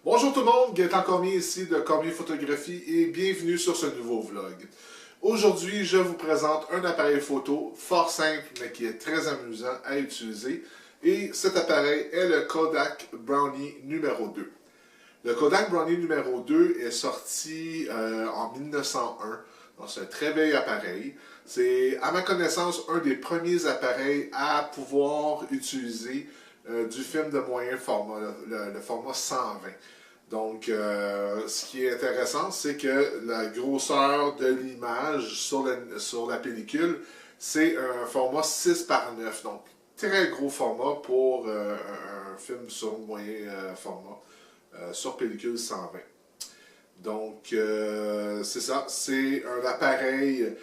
Bonjour tout le monde, Gaëtan Cormier ici de Cormier Photographie et bienvenue sur ce nouveau vlog. Aujourd'hui, je vous présente un appareil photo fort simple mais qui est très amusant à utiliser et cet appareil est le Kodak Brownie numéro 2. Le Kodak Brownie numéro 2 est sorti en 1901, donc c'est un très vieil appareil. C'est à ma connaissance un des premiers appareils à pouvoir utiliser du film de moyen format, le format 120. Donc, ce qui est intéressant, c'est que la grosseur de l'image sur la pellicule, c'est un format 6 par 9. Donc, très gros format pour un film sur moyen format, sur pellicule 120. Donc, c'est ça. C'est un appareil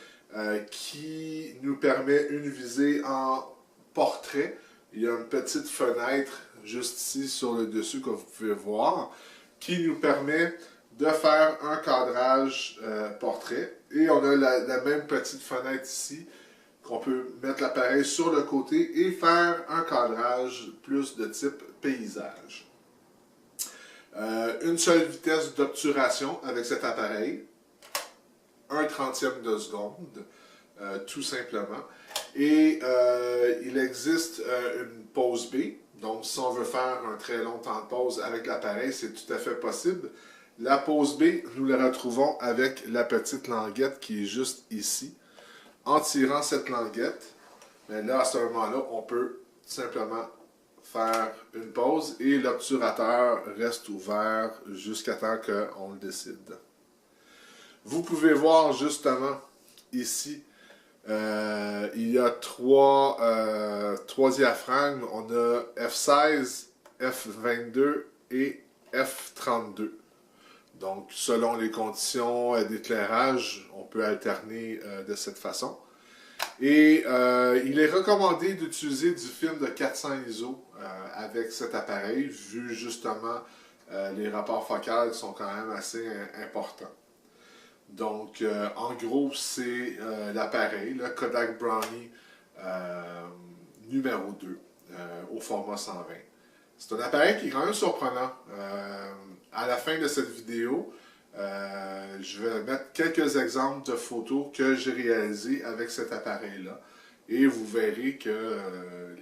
qui nous permet une visée en portrait. Il y a une petite fenêtre juste ici sur le dessus que vous pouvez voir qui nous permet de faire un cadrage portrait. Et on a la même petite fenêtre ici qu'on peut mettre l'appareil sur le côté et faire un cadrage plus de type paysage. Une seule vitesse d'obturation avec cet appareil, 1/30 de seconde, tout simplement. Et il existe une pause B, donc si on veut faire un très long temps de pause avec l'appareil, c'est tout à fait possible. La pause B, nous la retrouvons avec la petite languette qui est juste ici. En tirant cette languette, mais là à ce moment-là, on peut simplement faire une pause et l'obturateur reste ouvert jusqu'à temps qu'on le décide. Vous pouvez voir justement ici, il y a trois diaphragmes. On a F16, F22 et F32. Donc, selon les conditions d'éclairage, on peut alterner de cette façon. Et il est recommandé d'utiliser du film de 400 ISO avec cet appareil, vu justement les rapports focaux sont quand même assez importants. Donc, en gros, c'est l'appareil, le Kodak Brownie numéro 2 au format 120. C'est un appareil qui est quand même surprenant. À la fin de cette vidéo, je vais mettre quelques exemples de photos que j'ai réalisées avec cet appareil-là. Et vous verrez que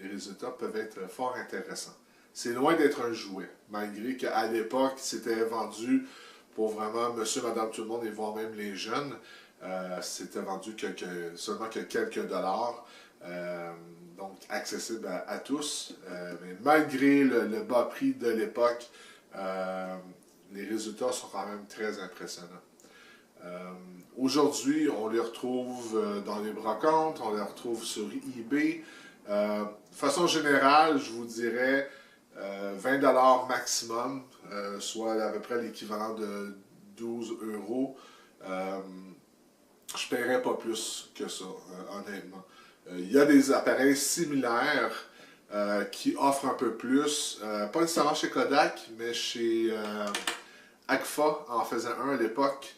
les résultats peuvent être fort intéressants. C'est loin d'être un jouet, malgré qu'à l'époque, c'était vendu pour vraiment monsieur, madame, tout le monde et voire même les jeunes. C'était vendu seulement que quelques dollars. Donc accessible à tous. Mais malgré le bas prix de l'époque, les résultats sont quand même très impressionnants. Aujourd'hui, on les retrouve dans les brocantes, on les retrouve sur eBay. De façon générale, je vous dirais 20 $ maximum, soit à peu près l'équivalent de 12 €. Je ne paierais pas plus que ça, honnêtement. Il y a des appareils similaires qui offrent un peu plus, pas nécessairement chez Kodak, mais chez Agfa en faisait un à l'époque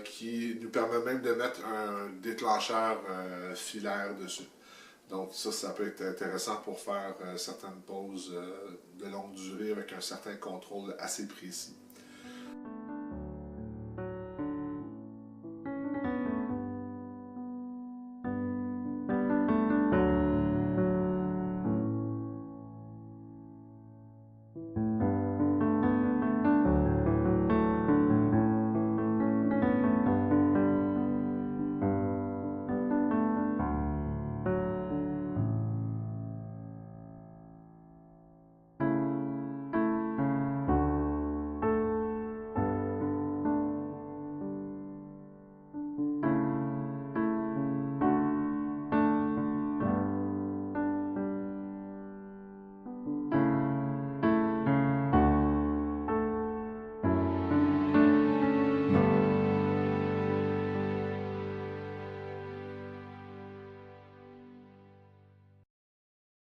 qui nous permet même de mettre un déclencheur filaire dessus. Donc ça peut être intéressant pour faire certaines pauses de longue durée avec un certain contrôle assez précis.